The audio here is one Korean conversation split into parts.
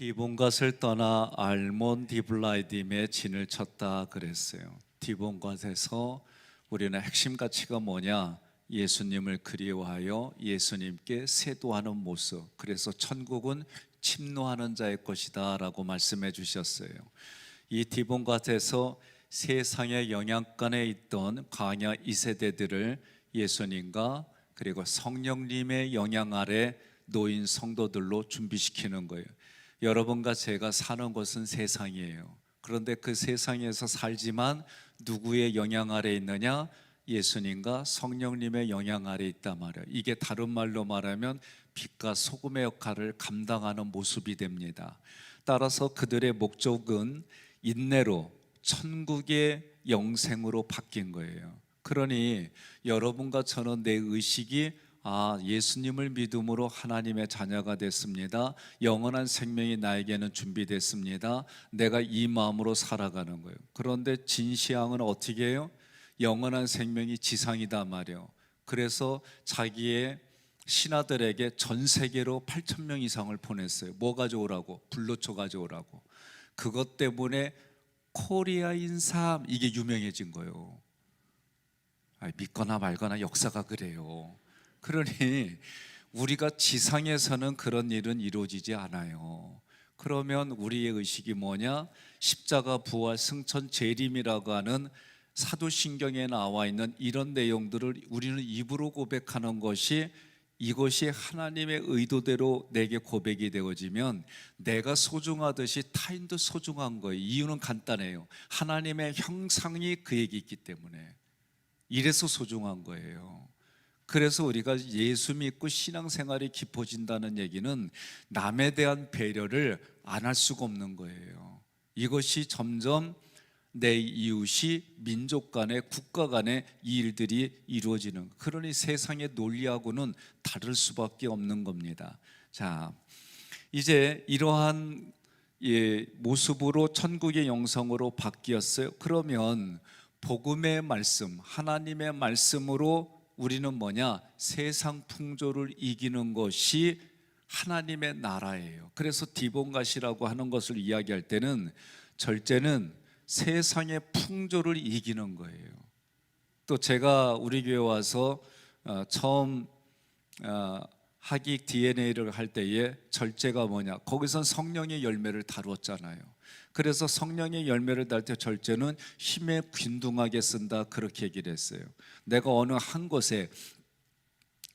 디본갓을 떠나 알몬 디블라이딤에 진을 쳤다 그랬어요. 디본갓에서 우리는 핵심 가치가 뭐냐? 예수님을 그리워하여 예수님께 세도하는 모습. 그래서 천국은 침노하는 자의 것이다 라고 말씀해 주셨어요. 이 디본갓에서 세상의 영향권에 있던 광야 2세대들을 예수님과 그리고 성령님의 영향 아래 놓인 성도들로 준비시키는 거예요. 여러분과 제가 사는 곳은 세상이에요. 그런데 그 세상에서 살지만 누구의 영향 아래 있느냐? 예수님과 성령님의 영향 아래 있단 말이에요. 이게 다른 말로 말하면 빛과 소금의 역할을 감당하는 모습이 됩니다. 따라서 그들의 목적은 인내로 천국의 영생으로 바뀐 거예요. 그러니 여러분과 저는 내 의식이 예수님을 믿음으로 하나님의 자녀가 됐습니다. 영원한 생명이 나에게는 준비됐습니다. 내가 이 마음으로 살아가는 거예요. 그런데 진시황은 어떻게 해요? 영원한 생명이 지상이다 말이에요. 그래서 자기의 신하들에게 전 세계로 8,000명 이상을 보냈어요. 뭐 가져오라고? 불로초 가져오라고. 그것 때문에 코리아인 삶, 이게 유명해진 거예요. 믿거나 말거나 역사가 그래요. 그러니 우리가 지상에서는 그런 일은 이루어지지 않아요. 그러면 우리의 의식이 뭐냐? 십자가, 부활, 승천, 재림이라고 하는 사도신경에 나와 있는 이런 내용들을 우리는 입으로 고백하는 것이, 이것이 하나님의 의도대로 내게 고백이 되어지면 내가 소중하듯이 타인도 소중한 거예요. 이유는 간단해요. 하나님의 형상이 그에게 있기 때문에. 이래서 소중한 거예요. 그래서 우리가 예수 믿고 신앙생활이 깊어진다는 얘기는 남에 대한 배려를 안 할 수가 없는 거예요. 이것이 점점 내 이웃이 민족 간에 국가 간에 이 일들이 이루어지는, 그러니 세상의 논리하고는 다를 수밖에 없는 겁니다. 자, 이제 이러한 모습으로 천국의 영성으로 바뀌었어요. 그러면 복음의 말씀, 하나님의 말씀으로 우리는 뭐냐? 세상 풍조를 이기는 것이 하나님의 나라예요. 그래서 디본갓이라고 하는 것을 이야기할 때는 절제는 세상의 풍조를 이기는 거예요. 또 제가 우리 교회 와서 처음 학익 DNA를 할 때에 절제가 뭐냐? 거기선 성령의 열매를 다루었잖아요. 그래서 성령의 열매를 달 때 절제는 힘에 균등하게 쓴다, 그렇게 얘기를 했어요. 내가 어느 한 곳에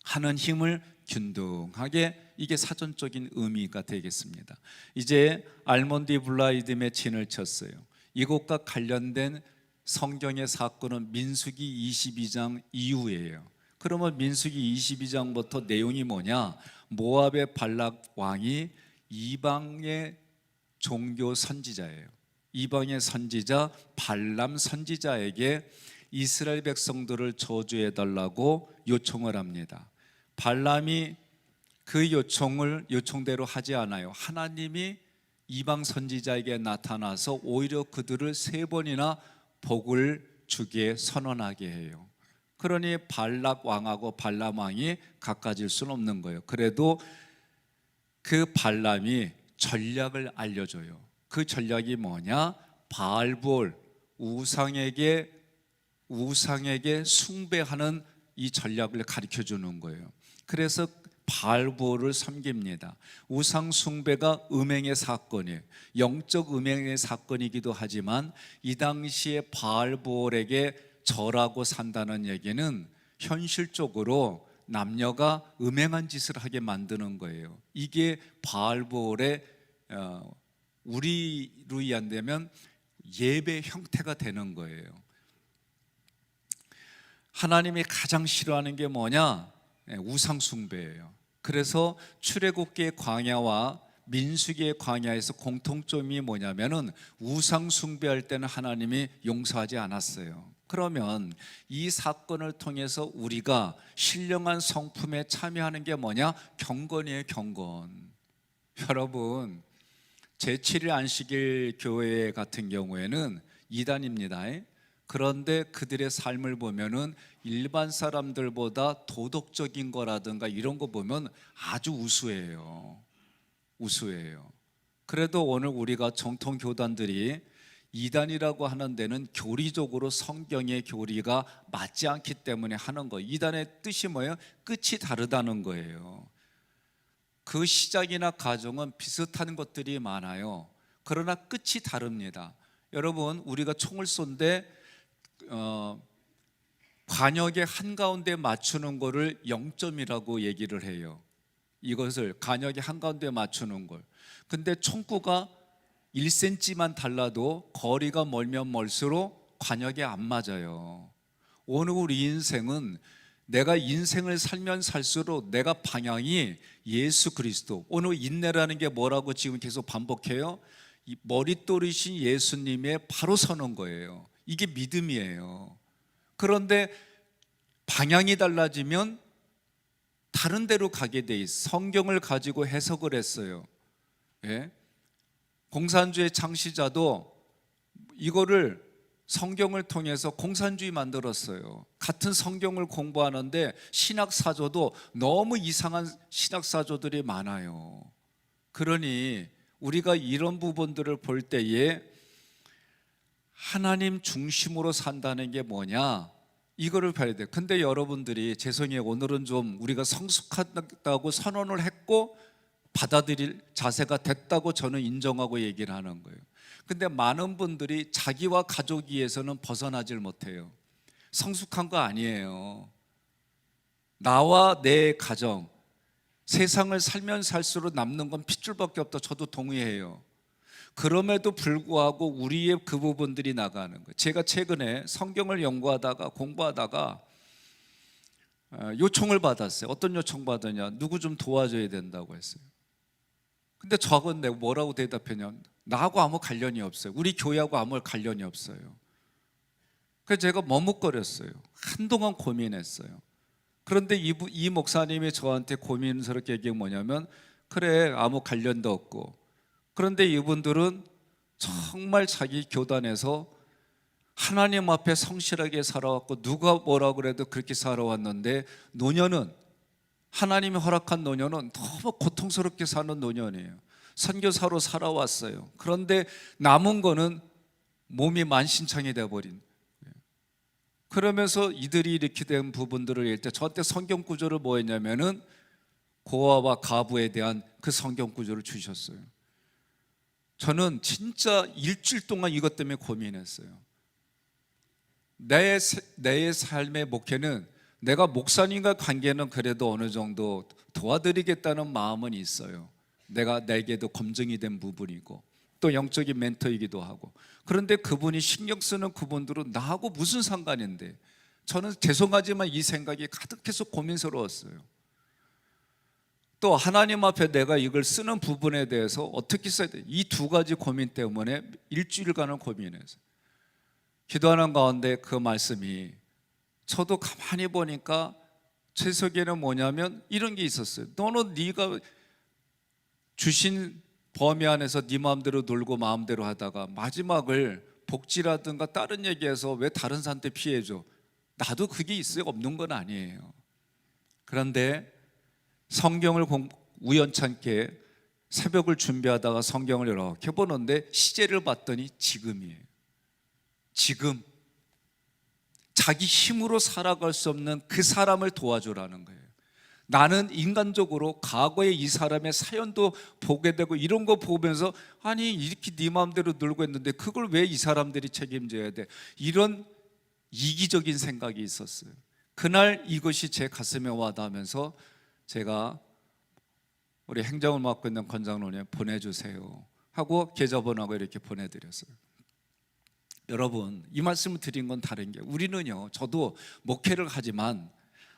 하는 힘을 균등하게, 이게 사전적인 의미가 되겠습니다. 이제 알몬디 블라이딤에 진을 쳤어요. 이것과 관련된 성경의 사건은 민수기 22장 이후예요. 그러면 민수기 22장부터 내용이 뭐냐? 모압의 발락 왕이 이방의 종교 선지자예요. 이방의 선지자 발람 선지자에게 이스라엘 백성들을 저주해 달라고 요청을 합니다. 발람이 그 요청대로 하지 않아요. 하나님이 이방 선지자에게 나타나서 오히려 그들을 3번이나 복을 주게 선언하게 해요. 그러니 발락 왕하고 발람 왕이 가까워질 수는 없는 거예요. 그래도 그 발람이 전략을 알려줘요. 그 전략이 뭐냐? 바알볼, 우상에게 숭배하는 이 전략을 가르쳐 주는 거예요. 그래서 바알볼을 섬깁니다. 우상 숭배가 음행의 사건이에요. 영적 음행의 사건이기도 하지만 이 당시에 바알볼에게 절하고 산다는 얘기는 현실적으로 남녀가 음행한 짓을 하게 만드는 거예요. 이게 바알볼의 우리로 이해한다면 예배 형태가 되는 거예요. 하나님이 가장 싫어하는 게 뭐냐? 우상 숭배예요. 그래서 출애굽기의 광야와 민수기의 광야에서 공통점이 뭐냐면은 우상 숭배할 때는 하나님이 용서하지 않았어요. 그러면 이 사건을 통해서 우리가 신령한 성품에 참여하는 게 뭐냐? 경건이에요, 경건. 여러분, 제7일 안식일 교회 같은 경우에는 이단입니다. 그런데 그들의 삶을 보면은 일반 사람들보다 도덕적인 거라든가 이런 거 보면 아주 우수해요. 그래도 오늘 우리가 정통 교단들이 이단이라고 하는 데는 교리적으로 성경의 교리가 맞지 않기 때문에 하는 거예요. 이단의 뜻이 뭐예요? 끝이 다르다는 거예요. 그 시작이나 과정은 비슷한 것들이 많아요. 그러나 끝이 다릅니다. 여러분, 우리가 총을 쏜데 관역의 한가운데 맞추는 거를 0점이라고 얘기를 해요. 이것을 관역의 한가운데 맞추는 걸. 근데 총구가 1cm만 달라도 거리가 멀면 멀수록 관역에 안 맞아요. 오늘 우리 인생은 내가 인생을 살면 살수록 내가 방향이 예수 그리스도, 오늘 인내라는 게 뭐라고 지금 계속 반복해요? 이 머릿돌이신 예수님의 바로 서는 거예요. 이게 믿음이에요. 그런데 방향이 달라지면 다른 데로 가게 돼 있어. 성경을 가지고 해석을 했어요. 예? 공산주의 창시자도 이거를 성경을 통해서 공산주의 만들었어요. 같은 성경을 공부하는데 신학사조도 너무 이상한 신학사조들이 많아요. 그러니 우리가 이런 부분들을 볼 때에 하나님 중심으로 산다는 게 뭐냐, 이거를 봐야 돼요. 근데 여러분들이 죄송해요, 오늘은 좀 우리가 성숙하다고 선언을 했고 받아들일 자세가 됐다고 저는 인정하고 얘기를 하는 거예요. 근데 많은 분들이 자기와 가족 위해서는 벗어나질 못해요. 성숙한 거 아니에요. 나와 내 가정, 세상을 살면 살수록 남는 건 핏줄밖에 없다. 저도 동의해요. 그럼에도 불구하고 우리의 그 부분들이 나가는 거예요. 제가 최근에 성경을 연구하다가 공부하다가 요청을 받았어요. 어떤 요청 받았냐? 누구 좀 도와줘야 된다고 했어요. 근데 저건 내가 뭐라고 대답했냐면, 나하고 아무 관련이 없어요. 우리 교회하고 아무 관련이 없어요. 그래서 제가 머뭇거렸어요. 한동안 고민했어요. 그런데 이 목사님이 저한테 고민스럽게 얘기한 뭐냐면, 그래, 아무 관련도 없고. 그런데 이분들은 정말 자기 교단에서 하나님 앞에 성실하게 살아왔고 누가 뭐라 그래도 그렇게 살아왔는데, 노년은 하나님이 허락한 노년은 너무 고통스럽게 사는 노년이에요. 선교사로 살아왔어요. 그런데 남은 거는 몸이 만신창이 되어버린. 그러면서 이들이 이렇게 된 부분들을 할 때 저한테 성경 구조를 뭐 했냐면은 고아와 가부에 대한 그 성경 구조를 주셨어요. 저는 진짜 일주일 동안 이것 때문에 고민했어요. 내 삶의 목회는 내가 목사님과 관계는 그래도 어느 정도 도와드리겠다는 마음은 있어요. 내게도 검증이 된 부분이고 또 영적인 멘토이기도 하고. 그런데 그분이 신경 쓰는 그분들은 나하고 무슨 상관인데, 저는 죄송하지만 이 생각이 가득해서 고민스러웠어요. 또 하나님 앞에 내가 이걸 쓰는 부분에 대해서 어떻게 써야 돼? 이 두 가지 고민 때문에 일주일간을 고민했어요. 기도하는 가운데 그 말씀이, 저도 가만히 보니까 제 속에는 뭐냐면 이런 게 있었어요. 너는 네가 주신 범위 안에서 네 마음대로 놀고 마음대로 하다가 마지막을 복지라든가 다른 얘기해서 왜 다른 사람한테 피해줘? 나도 그게 있어요. 없는 건 아니에요. 그런데 성경을 우연찮게 새벽을 준비하다가 성경을 이렇게 보는데 시제를 봤더니 지금이에요. 지금 자기 힘으로 살아갈 수 없는 그 사람을 도와주라는 거예요. 나는 인간적으로 과거에 이 사람의 사연도 보게 되고 이런 거 보면서, 아니 이렇게 네 마음대로 놀고 했는데 그걸 왜 이 사람들이 책임져야 돼? 이런 이기적인 생각이 있었어요. 그날 이것이 제 가슴에 와닿으면서 제가 우리 행정을 맡고 있는 권장로님 보내주세요 하고 계좌번호하고 이렇게 보내드렸어요. 여러분, 이 말씀을 드린 건 다른 게, 우리는요, 저도 목회를 하지만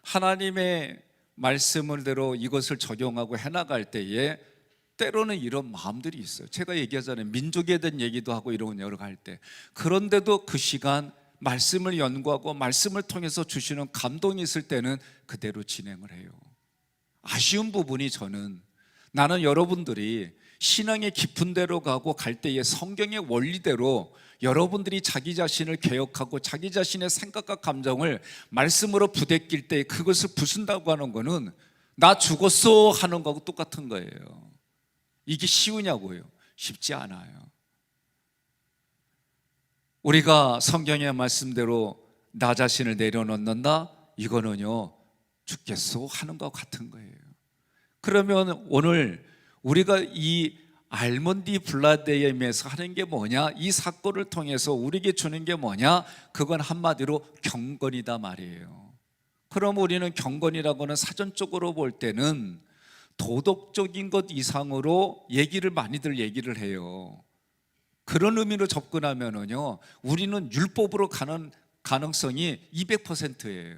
하나님의 말씀을대로 이것을 적용하고 해나갈 때에 때로는 이런 마음들이 있어요. 제가 얘기하잖아요. 민족에 대한 얘기도 하고 이런 여러 갈 때. 그런데도 그 시간 말씀을 연구하고 말씀을 통해서 주시는 감동이 있을 때는 그대로 진행을 해요. 아쉬운 부분이, 나는 여러분들이 신앙의 깊은 데로 가고 갈 때에 성경의 원리대로 여러분들이 자기 자신을 개혁하고 자기 자신의 생각과 감정을 말씀으로 부대낄 때 그것을 부순다고 하는 거는 나 죽었어 하는 거하고 똑같은 거예요. 이게 쉬우냐고요. 쉽지 않아요. 우리가 성경의 말씀대로 나 자신을 내려놓는다, 이거는요 죽겠소 하는 것 같은 거예요. 그러면 오늘 우리가 이 알몬디 블라데임에서 하는 게 뭐냐, 이 사건을 통해서 우리에게 주는 게 뭐냐, 그건 한마디로 경건이다 말이에요. 그럼 우리는 경건이라고는 사전적으로 볼 때는 도덕적인 것 이상으로 많이들 얘기를 해요. 그런 의미로 접근하면은요 우리는 율법으로 가는 가능성이 200%예요.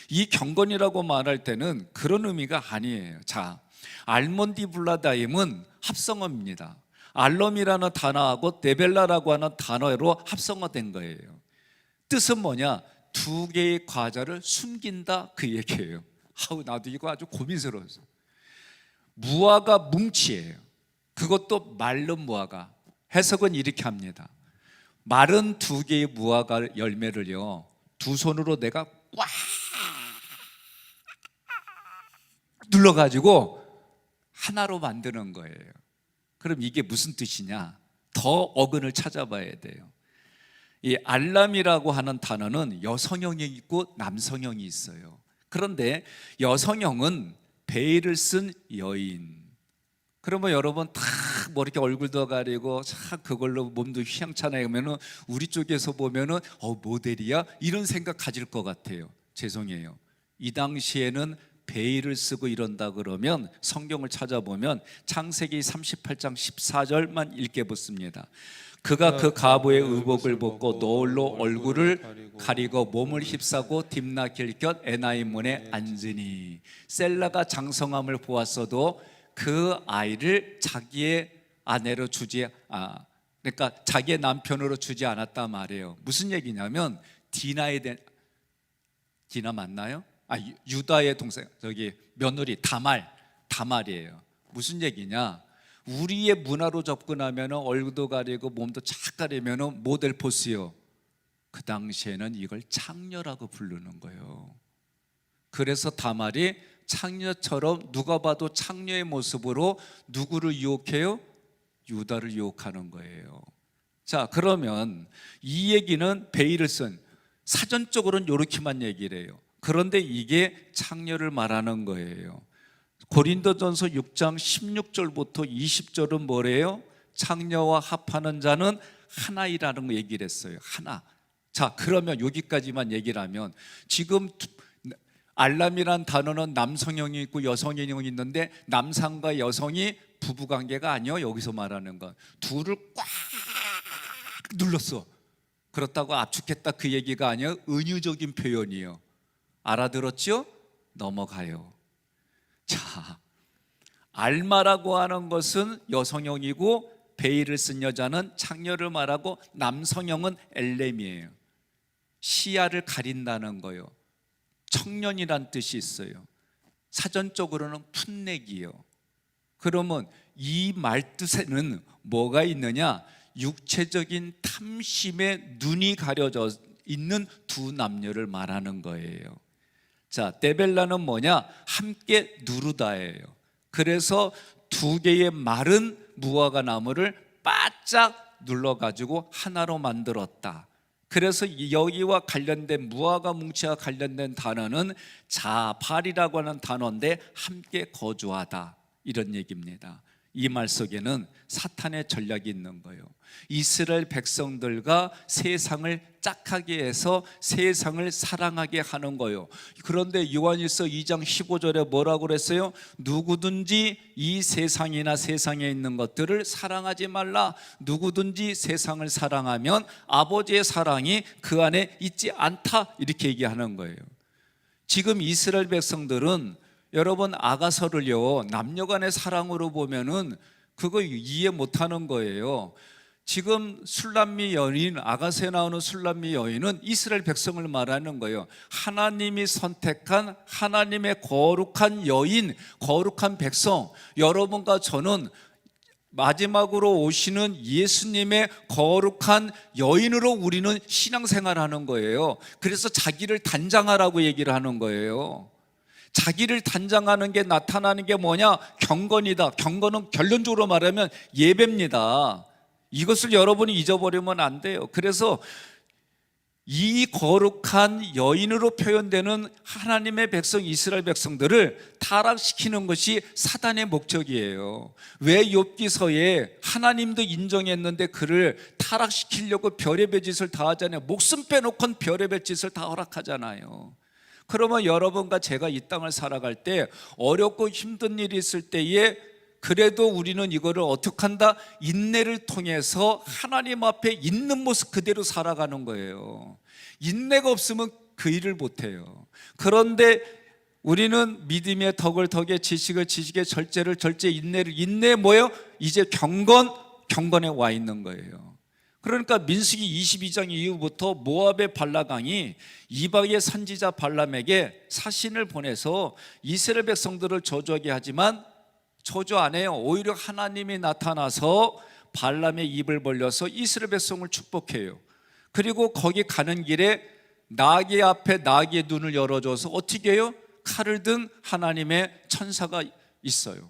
이 경건이라고 말할 때는 그런 의미가 아니에요. 자, 알몬디 블라다임은 합성어입니다. 알럼이라는 단어하고 데벨라라고 하는 단어로 합성어된 거예요. 뜻은 뭐냐? 두 개의 과자를 숨긴다, 그 얘기예요. 나도 이거 아주 고민스러워서. 무화과 뭉치예요. 그것도 마른 무화과. 해석은 이렇게 합니다. 마른 두 개의 무화과 열매를요 두 손으로 내가 꽉 눌러가지고 하나로 만드는 거예요. 그럼 이게 무슨 뜻이냐? 더 어근을 찾아봐야 돼요. 이 알람이라고 하는 단어는 여성형이 있고 남성형이 있어요. 그런데 여성형은 베일을 쓴 여인. 그러면 여러분 다 뭐 이렇게 얼굴도 가리고 참 그걸로 몸도 휘황찬란해 하면은 우리 쪽에서 보면은 모델이야? 이런 생각 가질 것 같아요. 죄송해요. 이 당시에는 베일을 쓰고 이런다 그러면 성경을 찾아보면 창세기 38장 14절만 읽게봤습니다. 그가 그 가부의 의복을 벗고 노을로 얼굴을 가리고 몸을 휩싸고 딥나길 곁 에나임 문에 앉으니, 셀라가 장성함을 보았어도 그 아이를 자기의 아내로 그러니까 자기의 남편으로 주지 않았단 말이에요. 무슨 얘기냐면 디나 맞나요? 유다의 동생, 며느리 다말이에요. 무슨 얘기냐? 우리의 문화로 접근하면 얼굴도 가리고 몸도 착 가리면 모델 포스요. 그 당시에는 이걸 창녀라고 부르는 거예요. 그래서 다말이 창녀처럼 누가 봐도 창녀의 모습으로 누구를 유혹해요? 유다를 유혹하는 거예요. 자, 그러면 이 얘기는 베일을 쓴, 사전적으로는 이렇게만 얘기를 해요. 그런데 이게 창녀를 말하는 거예요. 고린도전서 6장 16절부터 20절은 뭐래요? 창녀와 합하는 자는 하나이라는 거 얘기를 했어요. 하나. 자, 그러면 여기까지만 얘기를 하면, 지금 알람이란 단어는 남성형이 있고 여성형이 있는데 남성과 여성이 부부관계가 아니요, 여기서 말하는 건 둘을 꽉 눌렀어. 그렇다고 압축했다, 그 얘기가 아니에요. 은유적인 표현이에요. 알아들었죠? 넘어가요. 자, 알마라고 하는 것은 여성형이고 베일을 쓴 여자는 창녀를 말하고 남성형은 엘렘이에요. 시야를 가린다는 거예요. 청년이란 뜻이 있어요. 사전적으로는 풋내기예요. 그러면 이 말뜻에는 뭐가 있느냐? 육체적인 탐심에 눈이 가려져 있는 두 남녀를 말하는 거예요. 자, 데벨라는 뭐냐? 함께 누르다예요. 그래서 두 개의 마른 무화과 나무를 바짝 눌러가지고 하나로 만들었다. 그래서 여기와 관련된 무화과 뭉치와 관련된 단어는 자발이라고 하는 단어인데 함께 거주하다, 이런 얘기입니다. 이 말 속에는 사탄의 전략이 있는 거예요. 이스라엘 백성들과 세상을 짝하게 해서 세상을 사랑하게 하는 거예요. 그런데 요한일서 2장 15절에 뭐라고 그랬어요? 누구든지 이 세상이나 세상에 있는 것들을 사랑하지 말라. 누구든지 세상을 사랑하면 아버지의 사랑이 그 안에 있지 않다, 이렇게 얘기하는 거예요. 지금 이스라엘 백성들은 여러분 아가서를요 남녀간의 사랑으로 보면은 그거 이해 못하는 거예요. 지금 술람미 여인, 아가서에 나오는 술람미 여인은 이스라엘 백성을 말하는 거예요. 하나님이 선택한 하나님의 거룩한 여인, 거룩한 백성, 여러분과 저는 마지막으로 오시는 예수님의 거룩한 여인으로 우리는 신앙생활하는 거예요. 그래서 자기를 단장하라고 얘기를 하는 거예요. 자기를 단장하는 게 나타나는 게 뭐냐? 경건이다. 경건은 결론적으로 말하면 예배입니다. 이것을 여러분이 잊어버리면 안 돼요. 그래서 이 거룩한 여인으로 표현되는 하나님의 백성 이스라엘 백성들을 타락시키는 것이 사단의 목적이에요. 왜 욥기서에 하나님도 인정했는데 그를 타락시키려고 별의별 짓을 다 하잖아요. 목숨 빼놓고는 별의별 짓을 다 허락하잖아요. 그러면 여러분과 제가 이 땅을 살아갈 때 어렵고 힘든 일이 있을 때에 그래도 우리는 이거를 어떻게 한다? 인내를 통해서 하나님 앞에 있는 모습 그대로 살아가는 거예요. 인내가 없으면 그 일을 못해요. 그런데 우리는 믿음의 덕을 덕에, 지식을 지식에, 절제를 절제, 인내를 인내 뭐예요? 이제 경건에 와 있는 거예요. 그러니까 민수기 22장 이후부터 모압의 발라강이 이방의 선지자 발람에게 사신을 보내서 이스라엘 백성들을 저주하게 하지만 저주 안 해요. 오히려 하나님이 나타나서 발람의 입을 벌려서 이스라엘 백성을 축복해요. 그리고 거기 가는 길에 나귀 앞에 나귀의 눈을 열어줘서 어떻게 해요? 칼을 든 하나님의 천사가 있어요.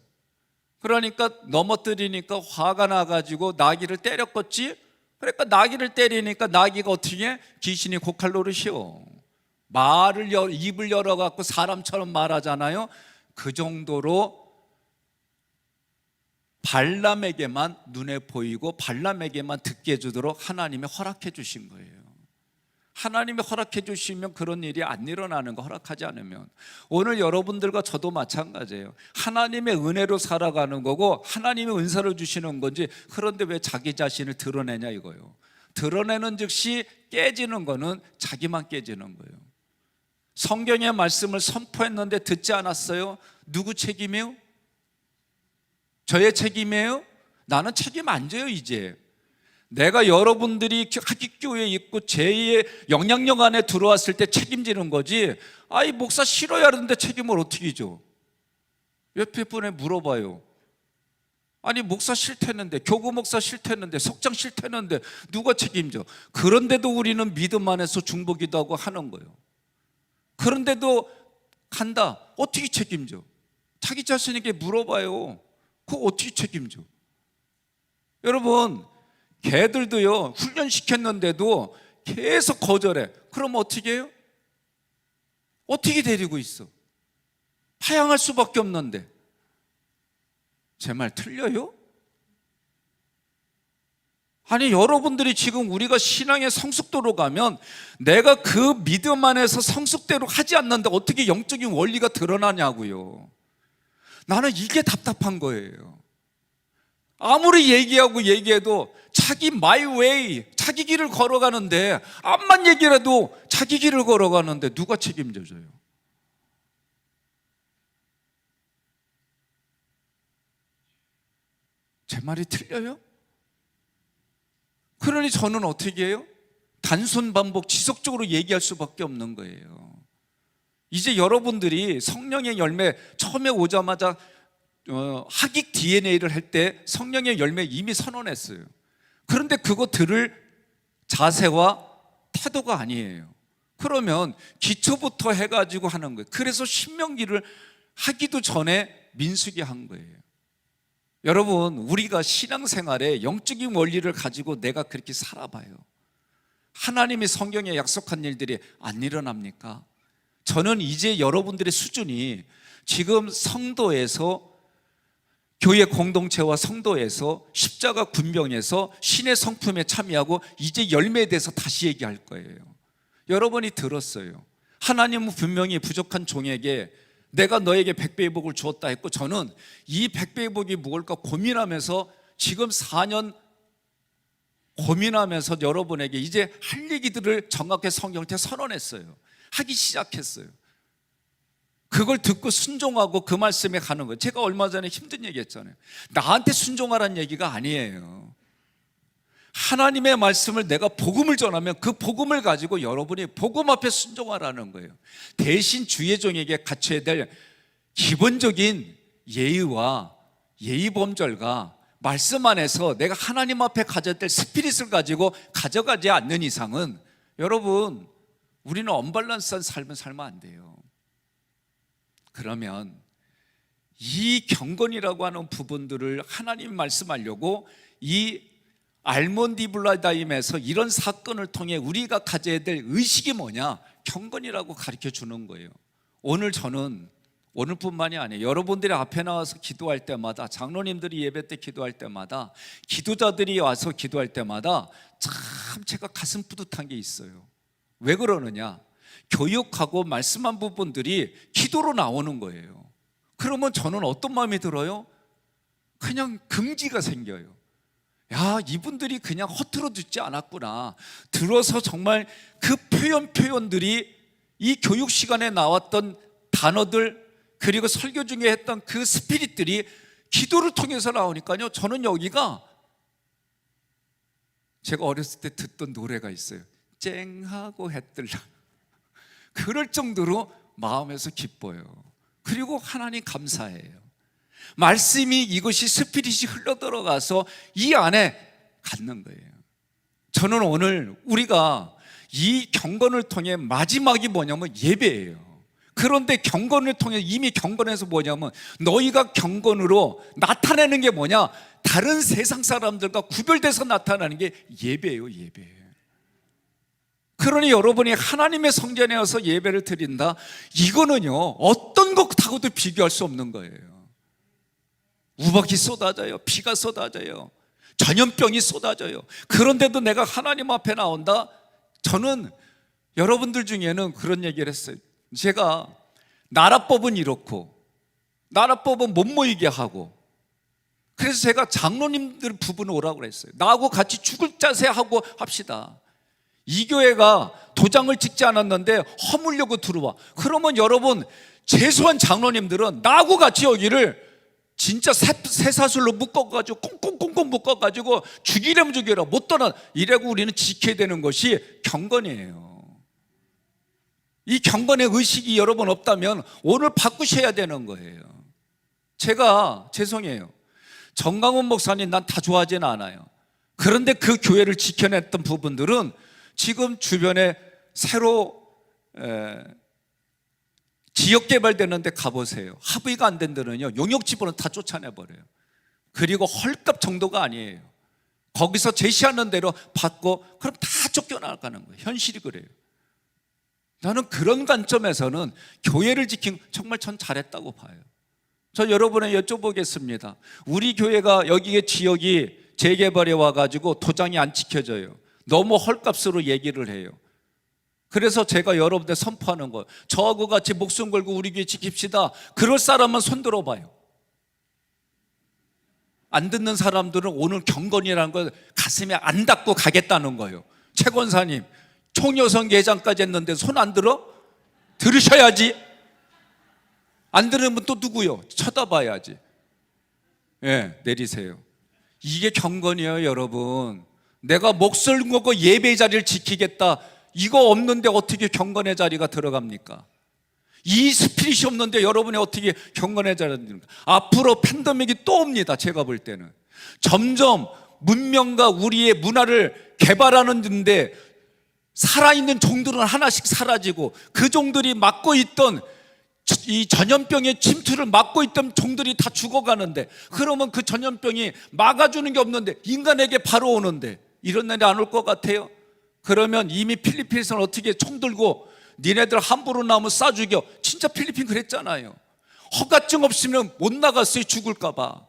그러니까 넘어뜨리니까 화가 나가지고 나귀를 때렸겠지? 그러니까 나귀를 때리니까 나귀가 어떻게 해? 귀신이 고칼 노릇이요. 입을 열어갖고 사람처럼 말하잖아요. 그 정도로 발람에게만 눈에 보이고 발람에게만 듣게 해주도록 하나님이 허락해 주신 거예요. 하나님이 허락해 주시면 그런 일이 안 일어나는 거, 허락하지 않으면. 오늘 여러분들과 저도 마찬가지예요. 하나님의 은혜로 살아가는 거고 하나님의 은사를 주시는 건지, 그런데 왜 자기 자신을 드러내냐 이거예요. 드러내는 즉시 깨지는 거는 자기만 깨지는 거예요. 성경의 말씀을 선포했는데 듣지 않았어요? 누구 책임이에요? 저의 책임이에요? 나는 책임 안 져요. 이제 내가 여러분들이 하깃교회에 있고 제2의 영향력 안에 들어왔을 때 책임지는 거지, 아이 목사 싫어야 하는데 책임을 어떻게 져? 옆에 분에 물어봐요. 아니 목사 싫다는데, 교구 목사 싫다는데, 석장 싫다는데 누가 책임져? 그런데도 우리는 믿음 안에서 중보기도 하고 하는 거예요. 그런데도 간다. 어떻게 책임져? 자기 자신에게 물어봐요. 그거 어떻게 책임져? 여러분, 개들도요 훈련시켰는데도 계속 거절해. 그럼 어떻게 해요? 어떻게 데리고 있어? 파양할 수밖에 없는데. 제 말 틀려요? 아니 여러분들이 지금 우리가 신앙의 성숙도로 가면 내가 그 믿음 안에서 성숙대로 하지 않는데 어떻게 영적인 원리가 드러나냐고요. 나는 이게 답답한 거예요. 아무리 얘기해도 자기 my way, 자기 길을 걸어가는데, 암만 얘기해도 자기 길을 걸어가는데 누가 책임져줘요? 제 말이 틀려요? 그러니 저는 어떻게 해요? 단순 반복 지속적으로 얘기할 수밖에 없는 거예요. 이제 여러분들이 성령의 열매 처음에 오자마자 하깃 DNA를 할 때 성령의 열매 이미 선언했어요. 그런데 그거 들을 자세와 태도가 아니에요. 그러면 기초부터 해가지고 하는 거예요. 그래서 신명기를 하기도 전에 민수기 한 거예요. 여러분, 우리가 신앙생활에 영적인 원리를 가지고 내가 그렇게 살아봐요. 하나님이 성경에 약속한 일들이 안 일어납니까? 저는 이제 여러분들의 수준이 지금 성도에서, 교회 공동체와 성도에서 십자가 군병에서 신의 성품에 참여하고 이제 열매에 대해서 다시 얘기할 거예요. 여러분이 들었어요. 하나님은 분명히 부족한 종에게 내가 너에게 100배의 복을 주었다 했고, 저는 이 100배의 복이 무엇일까 고민하면서 지금 4년 고민하면서 여러분에게 이제 할 얘기들을 정확하게 성경을 통해 선언했어요. 하기 시작했어요. 그걸 듣고 순종하고 그 말씀에 가는 거예요. 제가 얼마 전에 힘든 얘기 했잖아요. 나한테 순종하라는 얘기가 아니에요. 하나님의 말씀을 내가 복음을 전하면 그 복음을 가지고 여러분이 복음 앞에 순종하라는 거예요. 대신 주의 종에게 갖춰야 될 기본적인 예의와 예의범절과 말씀 안에서 내가 하나님 앞에 가져야 될 스피릿을 가지고 가져가지 않는 이상은 여러분, 우리는 언밸런스한 삶을 살면 안 돼요. 그러면 이 경건이라고 하는 부분들을 하나님이 말씀하려고 이 알몬디블라다임에서 이런 사건을 통해 우리가 가져야 될 의식이 뭐냐? 경건이라고 가르쳐 주는 거예요. 오늘 저는 오늘뿐만이 아니에요. 여러분들이 앞에 나와서 기도할 때마다, 장로님들이 예배 때 기도할 때마다, 기도자들이 와서 기도할 때마다 참 제가 가슴 뿌듯한 게 있어요. 왜 그러느냐? 교육하고 말씀한 부분들이 기도로 나오는 거예요. 그러면 저는 어떤 마음이 들어요? 그냥 긍지가 생겨요. 야, 이분들이 그냥 허투루 듣지 않았구나. 들어서 정말 그 표현들이 이 교육 시간에 나왔던 단어들, 그리고 설교 중에 했던 그 스피릿들이 기도를 통해서 나오니까요, 저는 여기가 제가 어렸을 때 듣던 노래가 있어요. 쨍하고 해뜰라. 그럴 정도로 마음에서 기뻐요. 그리고 하나님 감사해요. 말씀이, 이것이 스피릿이 흘러들어가서 이 안에 갖는 거예요. 저는 오늘 우리가 이 경건을 통해 마지막이 뭐냐면 예배예요. 그런데 경건을 통해, 이미 경건에서 뭐냐면 너희가 경건으로 나타내는 게 뭐냐? 다른 세상 사람들과 구별돼서 나타나는 게 예배예요. 예배. 그러니 여러분이 하나님의 성전에 와서 예배를 드린다, 이거는요 어떤 것하고도 비교할 수 없는 거예요. 우박이 쏟아져요. 비가 쏟아져요. 전염병이 쏟아져요. 그런데도 내가 하나님 앞에 나온다? 저는 여러분들 중에는 그런 얘기를 했어요. 제가 나라법은 이렇고 나라법은 못 모이게 하고, 그래서 제가 장로님들 부분 오라고 그랬어요. 나하고 같이 죽을 자세하고 합시다. 이 교회가 도장을 찍지 않았는데 허물려고 들어와. 그러면 여러분, 최소한 장로님들은 나하고 같이 여기를 진짜 쇠사슬로 묶어가지고 꽁꽁꽁꽁 묶어가지고 죽이려면 죽여라, 못 떠나, 이래고 우리는 지켜야 되는 것이 경건이에요. 이 경건의 의식이 여러분 없다면 오늘 바꾸셔야 되는 거예요. 제가 죄송해요, 정강훈 목사님 난 다 좋아하지는 않아요. 그런데 그 교회를 지켜냈던 부분들은 지금 주변에 새로 지역 개발되는데 가보세요. 합의가 안 된 데는요, 용역 지분은 다 쫓아내버려요. 그리고 헐값 정도가 아니에요. 거기서 제시하는 대로 받고 그럼 다 쫓겨나가는 거예요. 현실이 그래요. 나는 그런 관점에서는 교회를 지킨, 정말 전 잘했다고 봐요. 저 여러분에 여쭤보겠습니다. 우리 교회가 여기에 지역이 재개발에 와가지고 도장이 안 지켜져요. 너무 헐값으로 얘기를 해요. 그래서 제가 여러분들 선포하는 거예요. 저하고 같이 목숨 걸고 우리 교회 지킵시다. 그럴 사람은 손 들어봐요. 안 듣는 사람들은 오늘 경건이라는 걸 가슴에 안 닫고 가겠다는 거예요. 최 권사님 총여성 회장까지 했는데 손 안 들어? 들으셔야지. 안 들으면 또 누구요? 쳐다봐야지. 예, 내리세요. 이게 경건이에요, 여러분. 내가 목숨 걸고 예배 자리를 지키겠다, 이거 없는데 어떻게 경건의 자리가 들어갑니까? 이 스피릿이 없는데 여러분이 어떻게 경건의 자리가 들어갑니까? 앞으로 팬데믹이 또 옵니다. 제가 볼 때는 점점 문명과 우리의 문화를 개발하는 데인데 살아있는 종들은 하나씩 사라지고, 그 종들이 맡고 있던 이 전염병의 침투를 막고 있던 종들이 다 죽어가는데, 그러면 그 전염병이 막아주는 게 없는데 인간에게 바로 오는데 이런 날이 안 올 것 같아요? 그러면 이미 필리핀에서는 어떻게 총 들고 니네들 함부로 나오면 쏴 죽여. 진짜 필리핀 그랬잖아요. 허가증 없으면 못 나갔어요. 죽을까 봐.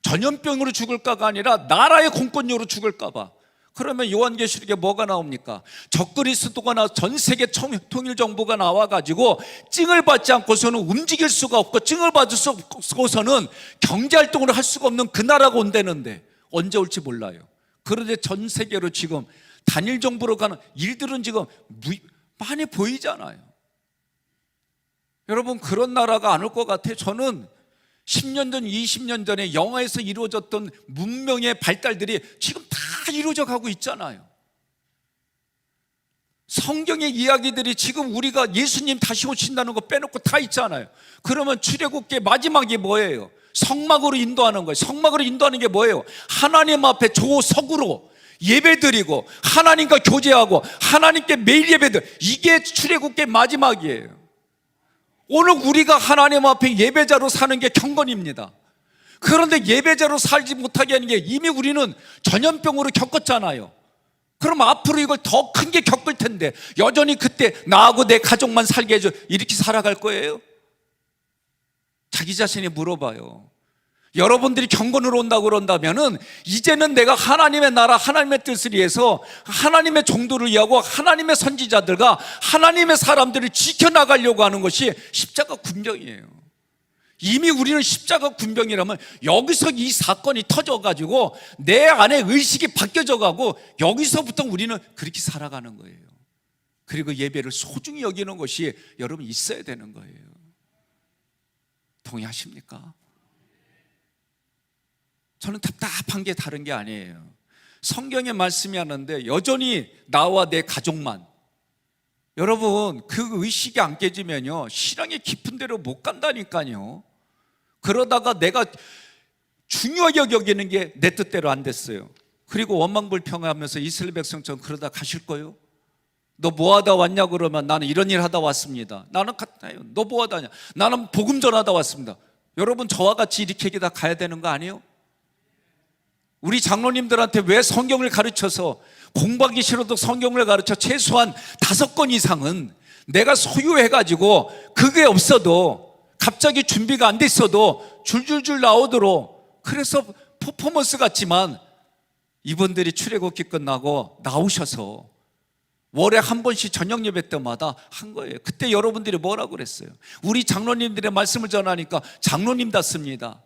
전염병으로 죽을까가 아니라 나라의 공권력으로 죽을까 봐. 그러면 요한계시록에 뭐가 나옵니까? 적그리스도가 나와 전 세계 통일정부가 나와가지고 찡을 받지 않고서는 움직일 수가 없고, 찡을 받을 수 없고서는 경제활동을 할 수가 없는 그 나라가 온다는데 언제 올지 몰라요. 그런데 전 세계로 지금 단일정부로 가는 일들은 지금 많이 보이잖아요. 여러분, 그런 나라가 안 올 것 같아요. 저는 10년 전, 20년 전에 영화에서 이루어졌던 문명의 발달들이 지금 다 이루어져 가고 있잖아요. 성경의 이야기들이 지금 우리가 예수님 다시 오신다는 거 빼놓고 다 있잖아요. 그러면 출애굽기의 마지막이 뭐예요? 성막으로 인도하는 거예요. 성막으로 인도하는 게 뭐예요? 하나님 앞에 조석으로 예배드리고 하나님과 교제하고 하나님께 매일 예배드리고, 이게 출애굽기의 마지막이에요. 오늘 우리가 하나님 앞에 예배자로 사는 게 경건입니다. 그런데 예배자로 살지 못하게 하는 게 이미 우리는 전염병으로 겪었잖아요. 그럼 앞으로 이걸 더 큰 게 겪을 텐데 여전히 그때 나하고 내 가족만 살게 해줘 이렇게 살아갈 거예요? 자기 자신이 물어봐요. 여러분들이 경건으로 온다고 그런다면은 이제는 내가 하나님의 나라 하나님의 뜻을 위해서 하나님의 종도를 위하고 하나님의 선지자들과 하나님의 사람들을 지켜나가려고 하는 것이 십자가 군병이에요. 이미 우리는 십자가 군병이라면 여기서 이 사건이 터져가지고 내 안에 의식이 바뀌어져 가고 여기서부터 우리는 그렇게 살아가는 거예요. 그리고 예배를 소중히 여기는 것이 여러분 있어야 되는 거예요. 동의하십니까? 저는 답답한 게 다른 게 아니에요. 성경의 말씀이 하는데 여전히 나와 내 가족만, 여러분 그 의식이 안 깨지면요 신앙의 깊은 데로 못 간다니까요. 그러다가 내가 중요하게 여기는 게 내 뜻대로 안 됐어요. 그리고 원망불평하면서 이스라엘 백성처럼 그러다 가실 거예요? 너 뭐 하다 왔냐 그러면 나는 이런 일 하다 왔습니다. 나는 너 뭐 하다 왔냐? 나는 복음 전하다 왔습니다. 여러분 저와 같이 이렇게 다 가야 되는 거 아니에요? 우리 장로님들한테 왜 성경을 가르쳐서 공부하기 싫어도 성경을 가르쳐 최소한 5권 이상은 내가 소유해가지고 그게 없어도 갑자기 준비가 안 돼 있어도 줄줄줄 나오도록, 그래서 퍼포먼스 같지만 이분들이 출애굽기 끝나고 나오셔서 월에 한 번씩 저녁 예배 때마다 한 거예요. 그때 여러분들이 뭐라고 그랬어요? 우리 장로님들의 말씀을 전하니까 장로님답습니다.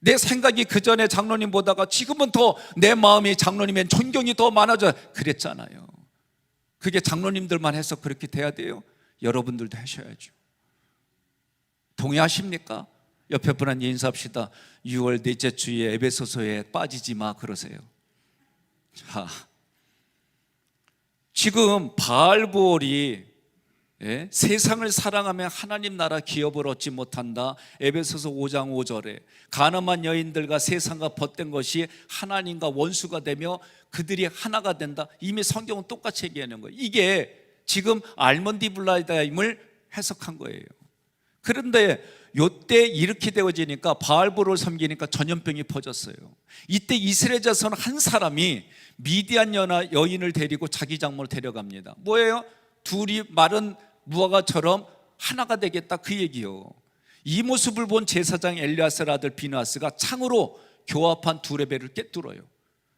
내 생각이 그 전에 장로님 보다가 지금은 더 내 마음이 장로님의 존경이 더 많아져 그랬잖아요. 그게 장로님들만 해서 그렇게 돼야 돼요? 여러분들도 하셔야죠. 동의하십니까? 옆에 분한테 인사합시다. 6월 넷째 주에 에베소서에 빠지지 마 그러세요. 자, 지금 바알보올이 세상을 사랑하며 하나님 나라 기업을 얻지 못한다. 에베소서 5장 5절에 가늠한 여인들과 세상과 벗된 것이 하나님과 원수가 되며 그들이 하나가 된다. 이미 성경은 똑같이 얘기하는 거예요. 이게 지금 알몬디블라다임을 해석한 거예요. 그런데 요때 이렇게 되어지니까 바알보를 섬기니까 전염병이 퍼졌어요. 이때 이스라엘 자손 한 사람이 미디안 여인을 데리고 자기 장모를 데려갑니다. 뭐예요? 둘이 마른 무화과처럼 하나가 되겠다 그 얘기요. 이 모습을 본 제사장 엘리아스의 아들 비느하스가 창으로 교합한 두 레벨을 꿰뚫어요.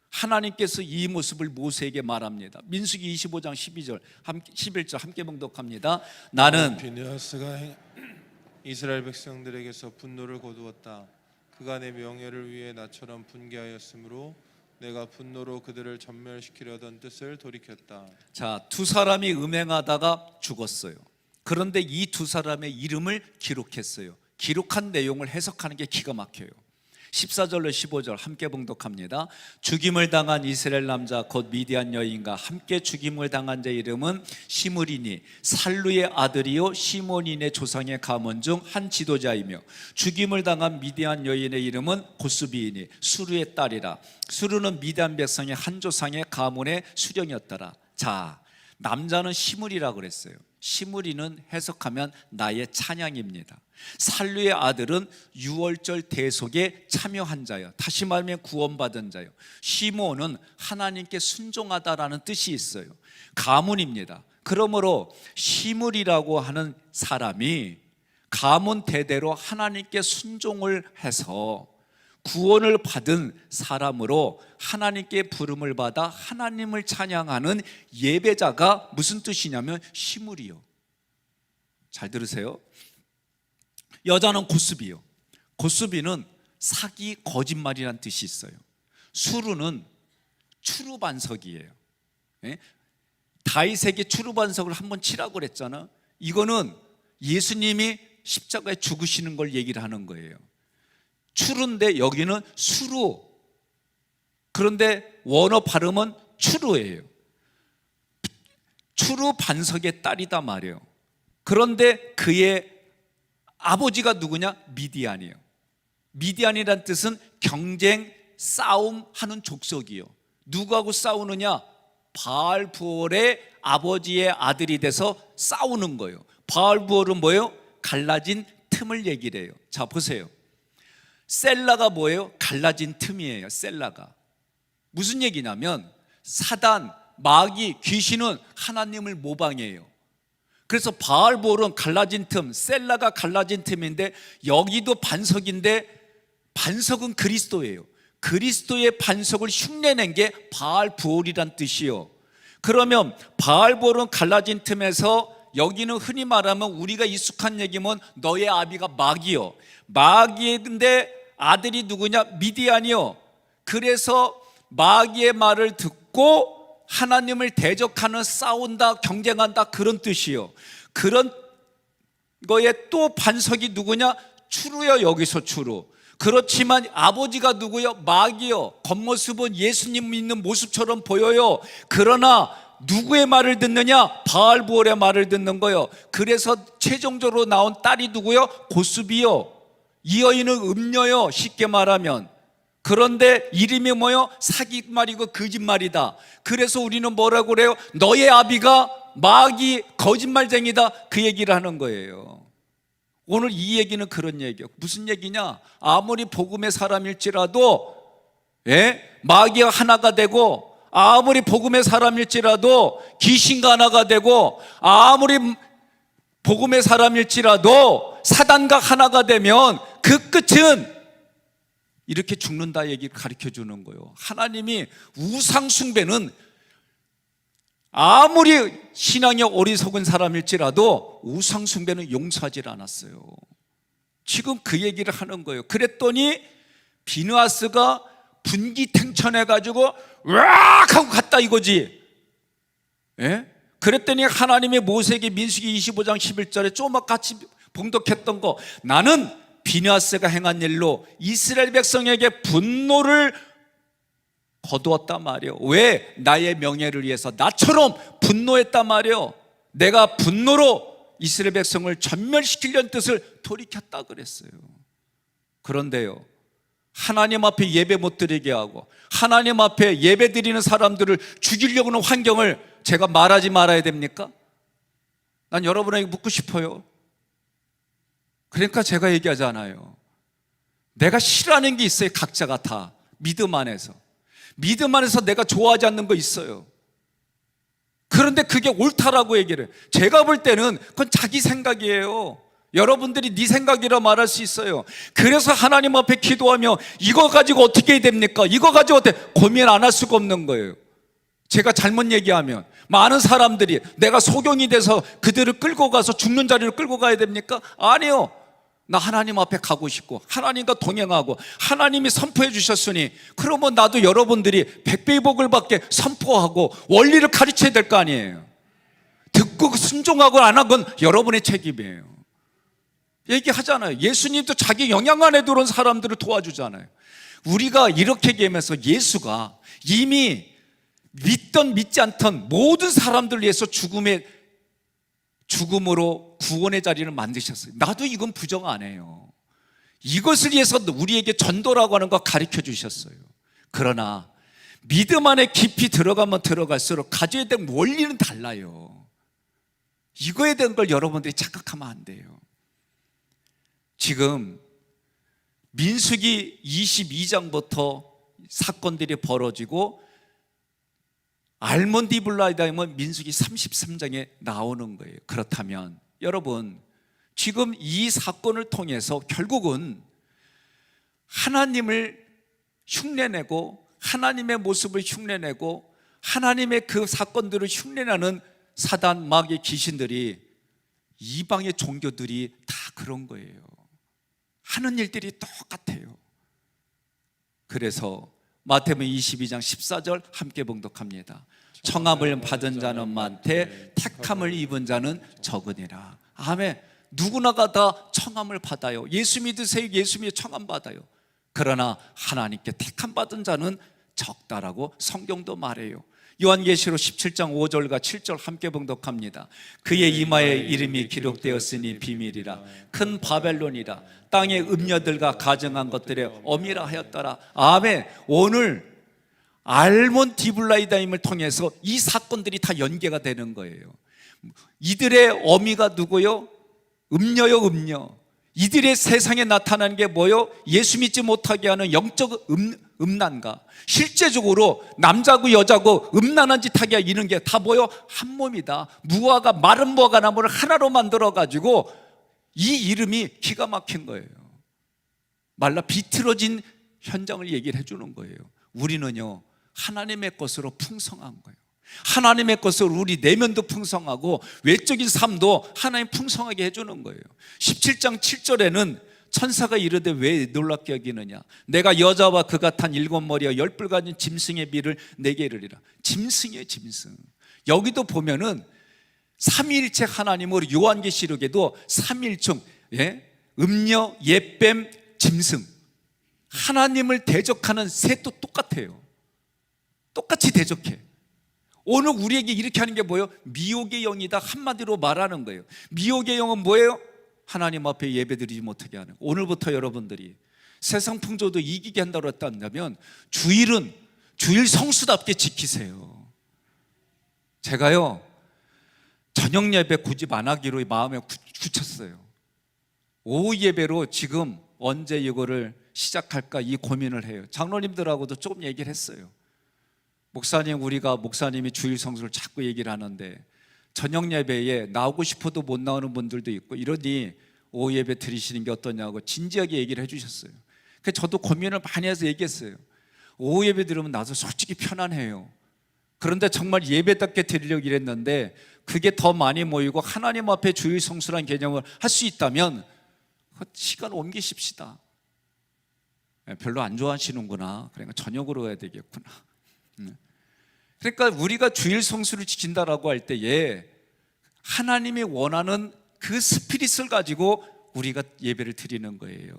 하나님께서 이 모습을 모세에게 말합니다. 민수기 25장 11절 함께 봉독합니다. 나는 비느하스가 이스라엘 백성들에게서 분노를 거두었다. 그가 내 명예를 위해 나처럼 분개하였으므로 내가 분노로 그들을 전멸시키려던 뜻을 돌이켰다. 자, 두 사람이 음행하다가 죽었어요. 그런데 이 두 사람의 이름을 기록했어요. 기록한 내용을 해석하는 게 기가 막혀요. 14절로 15절 함께 봉독합니다. 죽임을 당한 이스라엘 남자 곧 미디안 여인과 함께 죽임을 당한 자의 이름은 시므리니 살루의 아들이요 시몬인의 조상의 가문 중 한 지도자이며 죽임을 당한 미디안 여인의 이름은 고스비이니 수르의 딸이라. 수르는 미디안 백성의 한 조상의 가문의 수령이었더라. 자, 남자는 시므리라고 그랬어요. 시므리는 해석하면 나의 찬양입니다. 살루의 아들은 유월절 대속에 참여한 자요. 다시 말하면 구원받은 자요. 시몬은 하나님께 순종하다라는 뜻이 있어요. 가문입니다. 그러므로 시므리라고 하는 사람이 가문 대대로 하나님께 순종을 해서 구원을 받은 사람으로 하나님께 부름을 받아 하나님을 찬양하는 예배자가 무슨 뜻이냐면 시므리요. 잘 들으세요. 여자는 고스비요. 고스비는 사기, 거짓말이란 뜻이 있어요. 수르는 추루반석이에요. 다윗에게 추루반석을 한번 치라고 그랬잖아. 이거는 예수님이 십자가에 죽으시는 걸 얘기를 하는 거예요. 추루인데 여기는 수루. 그런데 원어 발음은 추루예요. 추루 반석의 딸이다 말이에요. 그런데 그의 아버지가 누구냐? 미디안이에요. 미디안이란 뜻은 경쟁, 싸움하는 족속이요. 누구하고 싸우느냐? 바알부올의 아버지의 아들이 돼서 싸우는 거예요. 바알부올은 뭐예요? 갈라진 틈을 얘기를 해요. 자, 보세요. 셀라가 뭐예요? 갈라진 틈이에요. 셀라가 무슨 얘기냐면 사단, 마귀, 귀신은 하나님을 모방해요. 그래서 바알볼은 갈라진 틈, 셀라가 갈라진 틈인데 여기도 반석인데 반석은 그리스도예요. 그리스도의 반석을 흉내낸 게 바알부올이란 뜻이요. 그러면 바알볼은 갈라진 틈에서 여기는 흔히 말하면 우리가 익숙한 얘기면 너의 아비가 마귀요. 마귀인데 아들이 누구냐? 미디안이요. 그래서 마귀의 말을 듣고 하나님을 대적하는, 싸운다, 경쟁한다, 그런 뜻이요. 그런 거에 또 반석이 누구냐? 추루요. 여기서 추루. 그렇지만 아버지가 누구요? 마귀요. 겉모습은 예수님 믿는 모습처럼 보여요. 그러나 누구의 말을 듣느냐? 바알부올의 말을 듣는 거요. 그래서 최종적으로 나온 딸이 누구요? 고수비요. 이 여인은 음녀요, 쉽게 말하면. 그런데 이름이 뭐요? 사기말이고 거짓말이다. 그래서 우리는 뭐라고 그래요? 너의 아비가 마귀, 거짓말쟁이다, 그 얘기를 하는 거예요. 오늘 이 얘기는 그런 얘기예요. 무슨 얘기냐? 아무리 복음의 사람일지라도 마귀가 하나가 되고, 아무리 복음의 사람일지라도 귀신과 하나가 되고, 아무리 복음의 사람일지라도 사단과 하나가 되면 그 끝은 이렇게 죽는다 얘기를 가르쳐 주는 거예요. 하나님이 우상 숭배는 아무리 신앙이 어리석은 사람일지라도 우상 숭배는 용서하지 않았어요. 지금 그 얘기를 하는 거예요. 그랬더니 비느하스가 분기탱천해가지고 으악 하고 갔다 이거지. 그랬더니 하나님의 모세에게 민수기 25장 11절에 조막같이 봉독했던 거, 나는 비느하스가 행한 일로 이스라엘 백성에게 분노를 거두었단 말이에요. 왜? 나의 명예를 위해서 나처럼 분노했단 말이에요. 내가 분노로 이스라엘 백성을 전멸시키려는 뜻을 돌이켰다 그랬어요. 그런데요, 하나님 앞에 예배 못 드리게 하고 하나님 앞에 예배 드리는 사람들을 죽이려고 하는 환경을 제가 말하지 말아야 됩니까? 난 여러분에게 묻고 싶어요. 그러니까 제가 얘기하잖아요. 내가 싫어하는 게 있어요. 각자가 다 믿음 안에서 내가 좋아하지 않는 거 있어요. 그런데 그게 옳다라고 얘기를 해요. 제가 볼 때는 그건 자기 생각이에요. 여러분들이 네 생각이라 말할 수 있어요. 그래서 하나님 앞에 기도하며 이거 가지고 어떻게 해야 됩니까? 이거 가지고 어떻게 고민 안 할 수가 없는 거예요. 제가 잘못 얘기하면 많은 사람들이 내가 소경이 돼서 그들을 끌고 가서 죽는 자리를 끌고 가야 됩니까? 아니요. 나 하나님 앞에 가고 싶고 하나님과 동행하고 하나님이 선포해 주셨으니 그러면 나도 여러분들이 백배의 복을 받게 선포하고 원리를 가르쳐야 될 거 아니에요. 듣고 순종하고 안 한 건 여러분의 책임이에요. 얘기하잖아요. 예수님도 자기 영향 안에 들어온 사람들을 도와주잖아요. 우리가 이렇게 얘기하면서 예수가 이미 믿던 믿지 않던 모든 사람들을 위해서 죽음으로 구원의 자리를 만드셨어요. 나도 이건 부정 안 해요. 이것을 위해서 우리에게 전도라고 하는 거 가르쳐 주셨어요. 그러나 믿음 안에 깊이 들어가면 들어갈수록 가져야 될 원리는 달라요. 이거에 대한 걸 여러분들이 착각하면 안 돼요. 지금 민수기 22장부터 사건들이 벌어지고 알몬디블라이다임은 민수기 33장에 나오는 거예요. 그렇다면 여러분, 지금 이 사건을 통해서 결국은 하나님을 흉내내고 하나님의 모습을 흉내내고 하나님의 그 사건들을 흉내내는 사단, 마귀, 귀신들이 이방의 종교들이 다 그런 거예요. 하는 일들이 똑같아요. 그래서 마태복음 22장 14절 함께 봉독합니다. 청함을 받은 자는 많되 택함을 입은 자는 적으니라. 아멘. 누구나가 다 청함을 받아요. 예수 믿으세요. 예수 믿어 청함 받아요. 그러나 하나님께 택함 받은 자는 적다라고 성경도 말해요. 요한계시록 17장 5절과 7절 함께 봉독합니다. 그의 이마에 이름이 기록되었으니 비밀이라 큰 바벨론이라 땅의 음녀들과 가정한 것들의 어미라 하였더라. 아멘. 오늘 알몬디블라이다임을 통해서 이 사건들이 다 연계가 되는 거예요. 이들의 어미가 누구요? 음녀요 음녀. 이들의 세상에 나타나는 게 뭐요? 예수 믿지 못하게 하는 영적 음란과 실제적으로 남자고 여자고 음란한 짓 하게 이런 게 다 뭐요? 한 몸이다. 무화과 마른 무화과 나무를 하나로 만들어 가지고 이 이름이 기가 막힌 거예요. 말라 비틀어진 현장을 얘기를 해주는 거예요. 우리는요 하나님의 것으로 풍성한 거예요. 하나님의 것으로 우리 내면도 풍성하고 외적인 삶도 하나님 풍성하게 해주는 거예요. 17장 7절에는 천사가 이르되 왜 놀랍게 여기느냐, 내가 여자와 그가 탄 7머리와 10뿔 가진 짐승의 비를 내게 이르리라. 짐승이에요, 짐승. 여기도 보면은 삼위일체 하나님으로 요한계시록에도 삼위일중, 음녀, 예뱀, 짐승, 하나님을 대적하는 셋도 똑같아요. 똑같이 대적해. 오늘 우리에게 이렇게 하는 게 뭐예요? 미혹의 영이다, 한마디로 말하는 거예요. 미혹의 영은 뭐예요? 하나님 앞에 예배드리지 못하게 하는. 오늘부터 여러분들이 세상 풍조도 이기게 한다고 했다면 주일은 주일 성수답게 지키세요. 제가요 저녁 예배 굳이 안 하기로 마음에 굳혔어요. 오후 예배로 지금 언제 이거를 시작할까 이 고민을 해요. 장로님들하고도 조금 얘기를 했어요. 목사님, 우리가 목사님이 주일 성수를 자꾸 얘기를 하는데 저녁 예배에 나오고 싶어도 못 나오는 분들도 있고 이러니 오후 예배 드리시는 게 어떠냐고 진지하게 얘기를 해주셨어요. 그래서 저도 고민을 많이 해서 얘기했어요. 오후 예배 들으면 나도 솔직히 편안해요. 그런데 정말 예배답게 드리려고 이랬는데 그게 더 많이 모이고 하나님 앞에 주일 성수라는 개념을 할 수 있다면 시간 옮기십시다. 별로 안 좋아하시는구나. 그러니까 저녁으로 해야 되겠구나. 그러니까 우리가 주일 성수를 지킨다라고 할 때에 하나님이 원하는 그 스피릿을 가지고 우리가 예배를 드리는 거예요.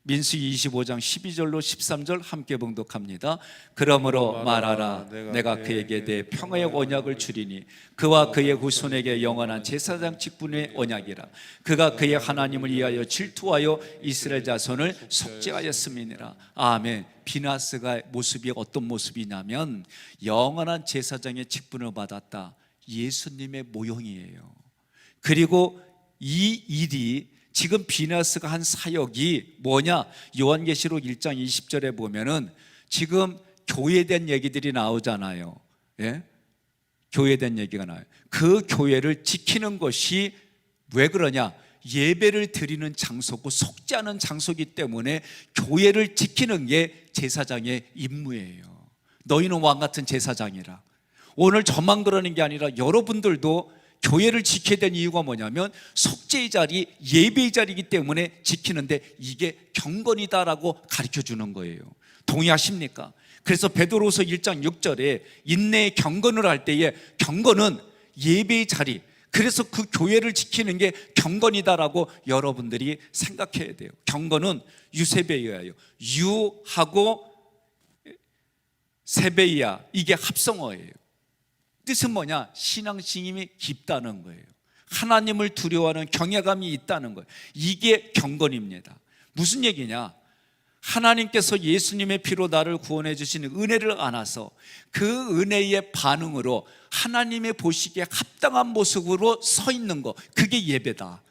민수기 25장 12절로 13절 함께 봉독합니다. 그러므로 말하라, 내가 그에게 대해 평화의 언약을 주리니 그와 그의 후손에게 영원한 제사장 직분의 언약이라. 그가 그의 하나님을 위하여 질투하여 이스라엘 자손을 속죄하였음이니라. 아멘. 비나스가 모습이 어떤 모습이냐면 영원한 제사장의 직분을 받았다. 예수님의 모형이에요. 그리고 이 일이 지금 비나스가 한 사역이 뭐냐? 요한계시록 1장 20절에 보면은 지금 교회에 대한 얘기들이 나오잖아요. 교회에 대한 얘기가 나와요. 그 교회를 지키는 것이 왜 그러냐? 예배를 드리는 장소고 속죄하는 장소이기 때문에 교회를 지키는 게 제사장의 임무예요. 너희는 왕같은 제사장이라. 오늘 저만 그러는 게 아니라 여러분들도 교회를 지켜야 되는 이유가 뭐냐면 속죄의 자리, 예배의 자리이기 때문에 지키는데 이게 경건이다라고 가르쳐주는 거예요. 동의하십니까? 그래서 베드로서 1장 6절에 인내의 경건을 할 때에 경건은 예배의 자리, 그래서 그 교회를 지키는 게 경건이다라고 여러분들이 생각해야 돼요. 경건은 유세베이아예요. 유하고 세베이아, 이게 합성어예요. 뜻은 뭐냐? 신앙심이 깊다는 거예요. 하나님을 두려워하는 경외감이 있다는 거예요. 이게 경건입니다. 무슨 얘기냐? 하나님께서 예수님의 피로 나를 구원해 주시는 은혜를 안아서 그 은혜의 반응으로 하나님의 보시기에 합당한 모습으로 서 있는 거, 그게 예배다.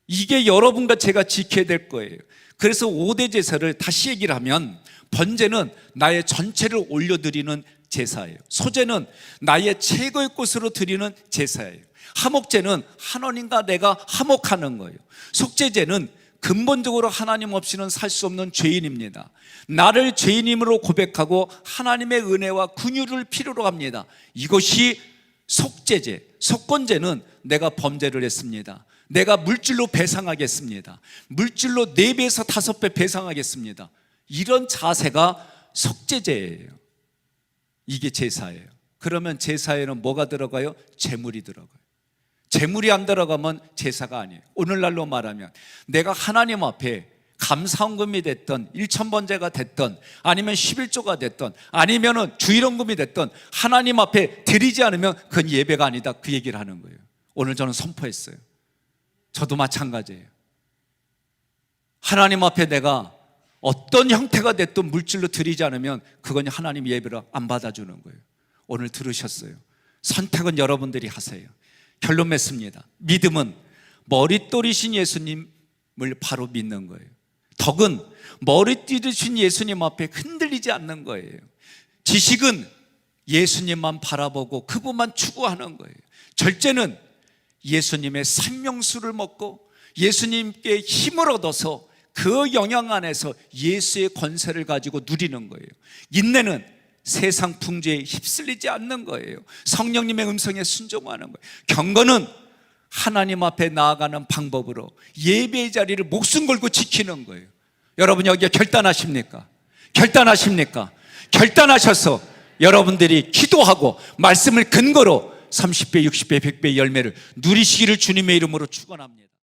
이게 여러분과 제가 지켜야 될 거예요. 그래서 5대 제사를 다시 얘기를 하면 번제는 나의 전체를 올려드리는 제사예요. 소제는 나의 최고의 것으로 드리는 제사예요. 화목제는 하나님과 내가 화목하는 거예요. 속죄제는 근본적으로 하나님 없이는 살 수 없는 죄인입니다. 나를 죄인임으로 고백하고 하나님의 은혜와 긍휼을 필요로 합니다. 이것이 속죄제. 속건제는 내가 범죄를 했습니다. 내가 물질로 배상하겠습니다. 물질로 4배에서 5배 배상하겠습니다. 이런 자세가 속죄제예요. 이게 제사예요. 그러면 제사에는 뭐가 들어가요? 재물이 들어가요. 재물이 안 들어가면 제사가 아니에요. 오늘날로 말하면 내가 하나님 앞에 감사헌금이 됐던 1,000번제가 됐던 아니면 11조가 됐던 아니면 주일헌금이 됐던 하나님 앞에 드리지 않으면 그건 예배가 아니다, 그 얘기를 하는 거예요. 오늘 저는 선포했어요. 저도 마찬가지예요. 하나님 앞에 내가 어떤 형태가 됐든 물질로 드리지 않으면 그건 하나님 예배를 안 받아주는 거예요. 오늘 들으셨어요. 선택은 여러분들이 하세요. 결론 맺습니다. 믿음은 머릿돌이신 예수님을 바로 믿는 거예요. 덕은 머리띠르신 예수님 앞에 흔들리지 않는 거예요. 지식은 예수님만 바라보고 그분만 추구하는 거예요. 절제는 예수님의 생명수를 먹고 예수님께 힘을 얻어서 그 영향 안에서 예수의 권세를 가지고 누리는 거예요. 인내는 세상 풍조에 휩쓸리지 않는 거예요. 성령님의 음성에 순종하는 거예요. 경건은 하나님 앞에 나아가는 방법으로 예배의 자리를 목숨 걸고 지키는 거예요. 여러분 여기에 결단하십니까? 결단하십니까? 결단하셔서 여러분들이 기도하고 말씀을 근거로 30배, 60배, 100배의 열매를 누리시기를 주님의 이름으로 축원합니다.